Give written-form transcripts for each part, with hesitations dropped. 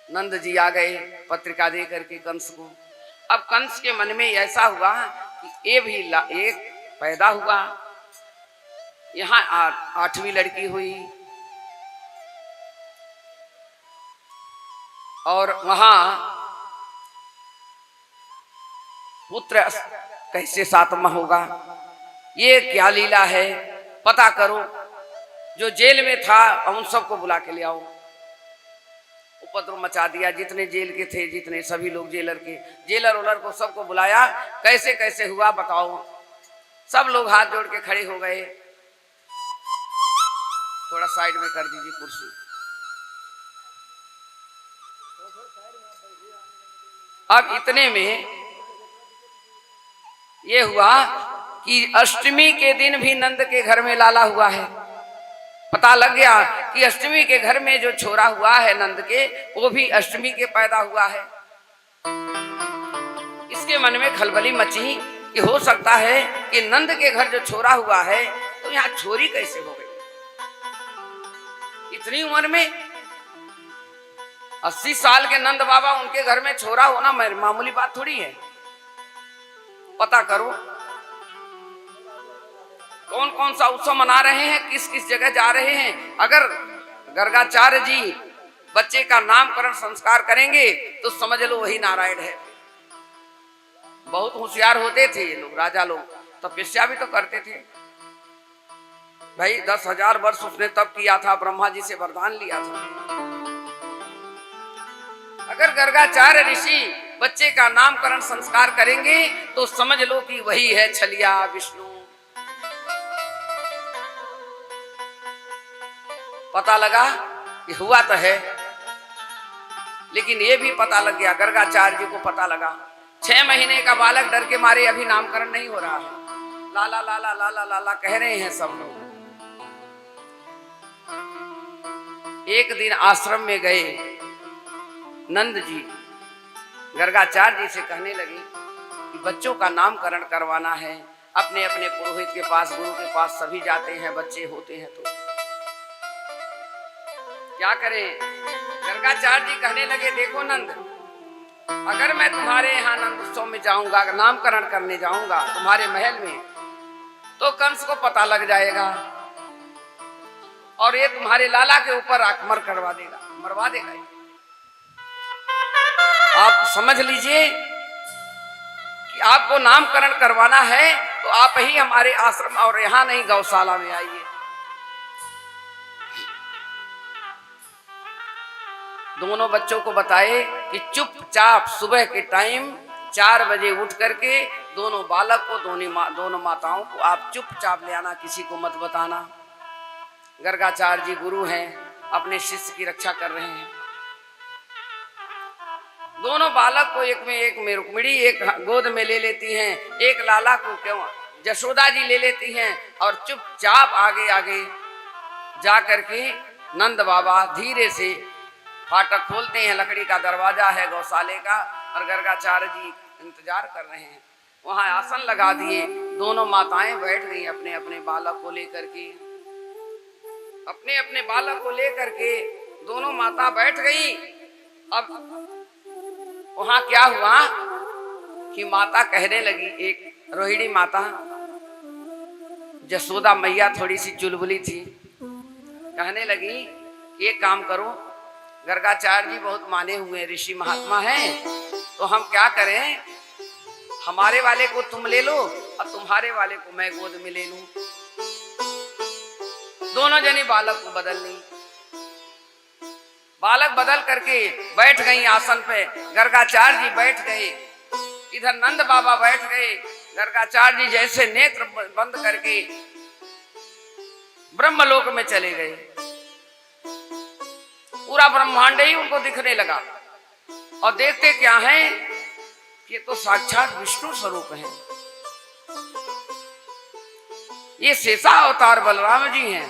नंद जी आ गए पत्रिका दे करके कंस को। अब कंस के मन में ऐसा हुआ कि ये भी एक पैदा हुआ, यहाँ 8वीं लड़की हुई और वहां पुत्र कैसे 7वां होगा, ये क्या लीला है, पता करो। जो जेल में था उन सबको बुला के ले आओ। उपद्रव मचा दिया, जितने जेल के थे, जितने सभी लोग जेलर के, जेलर उलर को सबको बुलाया। कैसे कैसे हुआ बताओ। सब लोग हाथ जोड़ के खड़े हो गए। थोड़ा साइड में कर दीजिए कुर्सी। अब इतने में ये हुआ कि अष्टमी के दिन भी नंद के घर में लाला हुआ है। पता लग गया कि अष्टमी के घर में जो छोरा हुआ है नंद के, वो भी अष्टमी के पैदा हुआ है। इसके मन में खलबली मची कि हो सकता है कि नंद के घर जो छोरा हुआ है तो यहाँ छोरी कैसे हो गई। इतनी उम्र में 80 साल के नंद बाबा, उनके घर में छोरा होना मामूली बात थोड़ी है। पता करो कौन कौन सा उत्सव मना रहे हैं, किस किस जगह जा रहे हैं। अगर गर्गाचार्य जी बच्चे का नामकरण संस्कार करेंगे तो समझ लो वही नारायण है। बहुत होशियार होते थे ये लोग, राजा लोग, तपस्या भी तो करते थे भाई। 10,000 वर्ष उसने तप किया था, ब्रह्मा जी से वरदान लिया था। अगर गर्गाचार्य ऋषि बच्चे का नामकरण संस्कार करेंगे तो समझ लो कि वही है छलिया विष्णु। पता लगा कि हुआ तो है, लेकिन ये भी पता लग गया, गर्गाचार्य जी को पता लगा 6 महीने का बालक डर के मारे अभी नामकरण नहीं हो रहा है। लाला लाला लाला लाला कह रहे हैं सब लोग। एक दिन आश्रम में गए नंद जी, गर्गाचार्य जी से कहने लगे कि बच्चों का नामकरण करवाना है। अपने अपने पुरोहित के पास, गुरु के पास सभी जाते हैं, बच्चे होते हैं तो क्या करें। गर्गाचार्य जी कहने लगे, देखो नंद, अगर मैं तुम्हारे यहाँ नंद उत्सव में जाऊंगा, नामकरण करने जाऊंगा तुम्हारे महल में, तो कंस को पता लग जाएगा और ये तुम्हारे लाला के ऊपर आक्रमण करवा देगा, मरवा देगा। आप समझ लीजिए कि आपको नामकरण करवाना है तो आप ही हमारे आश्रम और यहाँ नहीं गौशाला में आइए। दोनों बच्चों को बताए कि चुपचाप सुबह के टाइम 4 बजे उठ करके दोनों बालक को, दोनों माताओं को आप चुपचाप ले आना, किसी को मत बताना। गर्गाचार्य जी गुरु हैं, अपने शिष्य की रक्षा कर रहे हैं। दोनों बालक को एक में रुक्मिणी एक गोद में ले लेती हैं, एक लाला को क्यों जशोदा जी ले लेती हैं और चुपचाप आगे आगे जा करके नंद बाबा धीरे से फाटक खोलते हैं। लकड़ी का दरवाजा है गौशाले का और गर्गाचार्य जी इंतजार कर रहे हैं। वहां आसन लगा दिए, दोनों माताएं बैठ गई अपने अपने बालक को लेकर के। अपने अपने बालक को लेकर के दोनों माता बैठ गई। अब वहां क्या हुआ कि माता कहने लगी, एक रोहिणी माता, जसोदा मैया थोड़ी सी चुलबुली थी, कहने लगी एक काम करो, गर्गाचार्य जी बहुत माने हुए ऋषि महात्मा हैं, तो हम क्या करें, हमारे वाले को तुम ले लो और तुम्हारे वाले को मैं गोद में ले लूं। दोनों जने बालक को बदल ली। बालक बदल करके बैठ गई आसन पे। गर्गाचार्य जी बैठ गए, इधर नंद बाबा बैठ गए। गर्गाचार्य जी जैसे नेत्र बंद करके ब्रह्मलोक में चले गए। पूरा ब्रह्मांड ही उनको दिखने लगा और देखते क्या है कि तो साक्षात विष्णु स्वरूप है। ये शेषा अवतार बलराम जी हैं।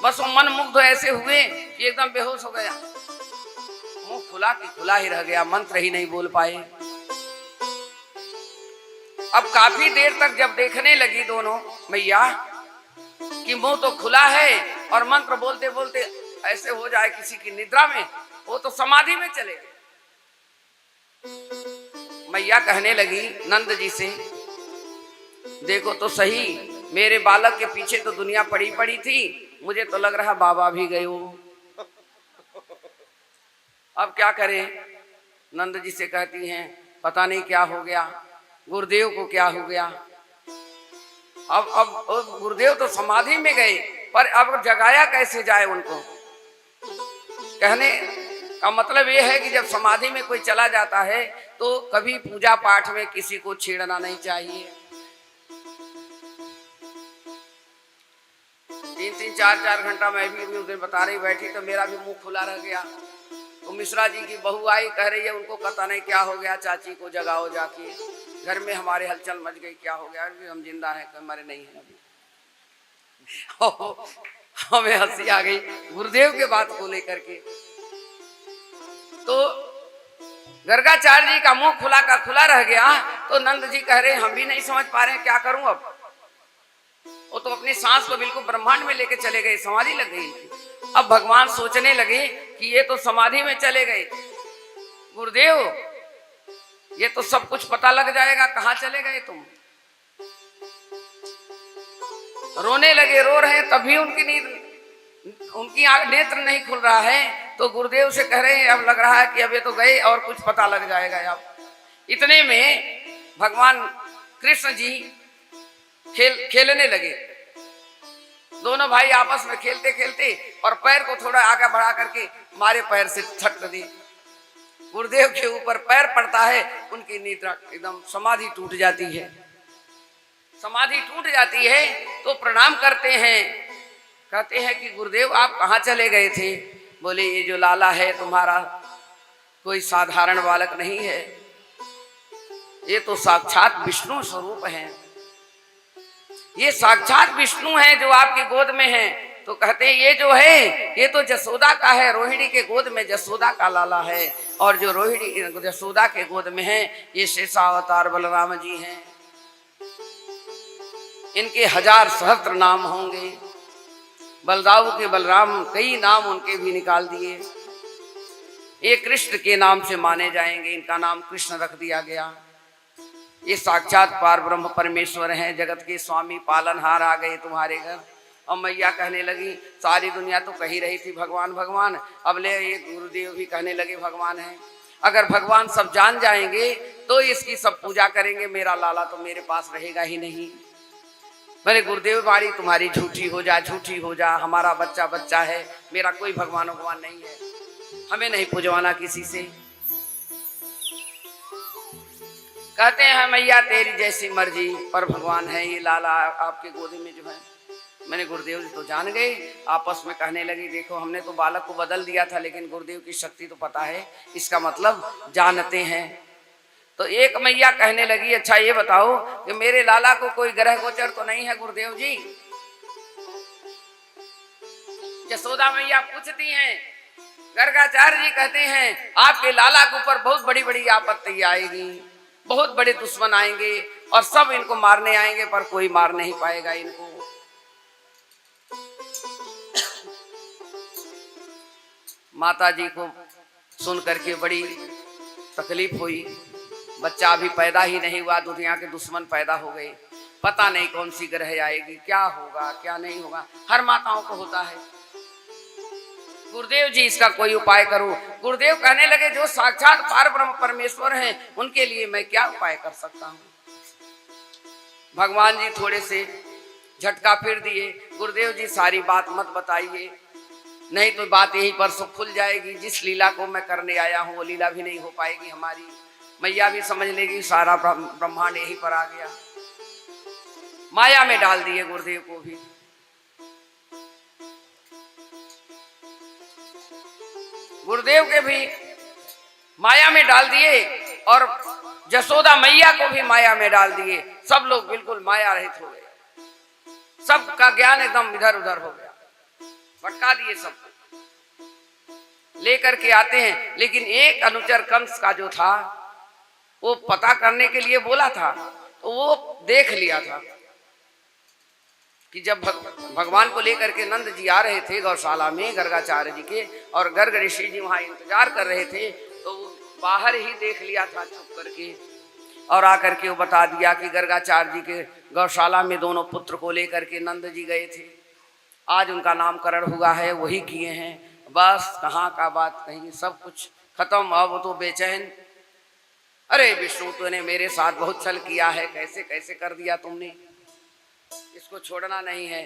बस वो मन मुग्ध ऐसे हुए कि एकदम बेहोश हो गया, मुंह खुला कि खुला ही रह गया, मंत्र ही नहीं बोल पाए। अब काफी देर तक जब देखने लगी दोनों मैया कि मुंह तो खुला है और मंत्र बोलते बोलते ऐसे हो जाए किसी की निद्रा में, वो तो समाधि में चले गए। मैया कहने लगी नंद जी से, देखो तो सही, मेरे बालक के पीछे तो दुनिया पड़ी पड़ी थी, मुझे तो लग रहा बाबा भी गए हो। अब क्या करें? नंद जी से कहती हैं, पता नहीं क्या हो गया, गुरुदेव को क्या हो गया। अब गुरुदेव तो समाधि में गए, पर अब जगाया कैसे जाए उनको? कहने का मतलब यह है कि जब समाधि में कोई चला जाता है तो कभी पूजा पाठ में किसी को छेड़ना नहीं चाहिए। 3-3, 4-4 घंटा मैं भी उस दिन बता रही बैठी तो मेरा भी मुंह खुला रह गया। तो मिश्रा जी की बहू आई, कह रही है उनको पता नहीं क्या हो गया, चाची को जगाओ जाके, घर में हमारे हलचल मच गई, क्या हो गया? अभी हम जिंदा हैं, मरे नहीं हैं अभी। हमें हंसी आ गई गुरुदेव के बात को लेकर के। तो गर्गाचार्य जी का मुंह खुला का खुला रह गया। तो नंद जी कह रहे हम भी नहीं समझ पा रहे हैं क्या करूं अब। वो तो अपनी सांस को बिल्कुल ब्रह्मांड में लेके चले गए, समाधि लग गई। अब भगवान सोचने लगे कि ये तो समाधि में चले गए, गुरुदेव ये तो सब कुछ पता लग जाएगा, कहाँ चले गए तुम? रोने लगे, रो रहे हैं, तभी उनकी नींद, उनकी नेत्र नहीं खुल रहा है। तो गुरुदेव से कह रहे हैं अब लग रहा है कि अब ये तो गए और कुछ पता लग जाएगा अब। इतने में भगवान कृष्ण जी खेलने लगे। दोनों भाई आपस में खेलते खेलते और पैर को थोड़ा आगे बढ़ा करके मारे पैर से छट दी। गुरुदेव के ऊपर पैर पड़ता है, उनकी निद्रा एकदम समाधि टूट जाती है। समाधि टूट जाती है तो प्रणाम करते हैं, कहते हैं कि गुरुदेव आप कहाँ चले गए थे? बोले ये जो लाला है तुम्हारा कोई साधारण बालक नहीं है, ये तो साक्षात विष्णु स्वरूप है, ये साक्षात विष्णु है जो आपकी गोद में है। तो कहते हैं ये जो है ये तो जसोदा का है, रोहिणी के गोद में जसोदा का लाला है, और जो रोहिणी जसोदा के गोद में है ये शेषावतार बलराम जी हैं। इनके 1000 सहस्त्र नाम होंगे। बलदाऊ के बलराम कई नाम उनके भी निकाल दिए। ये कृष्ण के नाम से माने जाएंगे, इनका नाम कृष्ण रख दिया गया। ये साक्षात पार ब्रह्म परमेश्वर हैं, जगत के स्वामी पालनहार आ गए तुम्हारे घर। और मैया कहने लगी सारी दुनिया तो कही रही थी भगवान भगवान, अब ले ये गुरुदेव भी कहने लगे भगवान है। अगर भगवान सब जान जाएंगे तो इसकी सब पूजा करेंगे, मेरा लाला तो मेरे पास रहेगा ही नहीं। मेरे गुरुदेव बाड़ी तुम्हारी झूठी हो जा, झूठी हो जा, हमारा बच्चा बच्चा है, मेरा कोई भगवान भगवान नहीं है, हमें नहीं पूजवाना किसी से। कहते हैं मैया तेरी जैसी मर्जी, पर भगवान है ये लाला आपके गोदी में जो है। मैंने गुरुदेव जी तो जान गए, आपस में कहने लगी देखो हमने तो बालक को बदल दिया था, लेकिन गुरुदेव की शक्ति तो पता है, इसका मतलब जानते हैं। तो एक मैया कहने लगी अच्छा ये बताओ कि मेरे लाला को कोई ग्रह गोचर तो नहीं है गुरुदेव जी? यशोदा मैया पूछती हैं। गर्गाचार्य जी कहते हैं आपके लाला के ऊपर बहुत बड़ी बड़ी आपत्ति आएगी, बहुत बड़े दुश्मन आएंगे और सब इनको मारने आएंगे, पर कोई मार नहीं पाएगा इनको। माता जी को सुन करके बड़ी तकलीफ हुई। बच्चा अभी पैदा ही नहीं हुआ, दुनिया के दुश्मन पैदा हो गए, पता नहीं कौन सी ग्रह आएगी, क्या होगा क्या नहीं होगा, हर माताओं को होता है। गुरुदेव जी इसका कोई उपाय करो। गुरुदेव कहने लगे जो साक्षात पार ब्रह्म परमेश्वर हैं उनके लिए मैं क्या उपाय कर सकता हूँ। भगवान जी थोड़े से झटका फिर दिए, गुरुदेव जी सारी बात मत बताइए, नहीं तो बात यहीं पर सब खुल जाएगी। जिस लीला को मैं करने आया हूँ वो लीला भी नहीं हो पाएगी हमारी। मैया भी समझ लेगी सारा ब्रह्मांड यहीं पर आ गया। माया में डाल दिए गुरुदेव को भी। गुरुदेव के भी माया में डाल दिए और जसोदा मैया को भी माया में डाल दिए। सब लोग बिल्कुल माया रहित हो गए, सबका ज्ञान एकदम इधर उधर हो गया, भटका दिए सब लेकर के आते हैं। लेकिन एक अनुचर कंस का जो था वो पता करने के लिए बोला था, तो वो देख लिया था। कि जब भगवान को लेकर के नंद जी आ रहे थे गौशाला में गर्गाचार्य जी के, और गर्ग ऋषि जी वहां इंतजार कर रहे थे, तो बाहर ही देख लिया था छुप करके, और आकर के वो बता दिया कि गर्गाचार्य जी के गौशाला में दोनों पुत्र को लेकर के नंद जी गए थे, आज उनका नामकरण हुआ है, वही किए हैं। बस कहाँ का बात कहीं, सब कुछ खत्म। अब तो बेचैन, अरे विष्णु तूने मेरे साथ बहुत छल किया है, कैसे कैसे कर दिया तुमने, इसको छोड़ना नहीं है।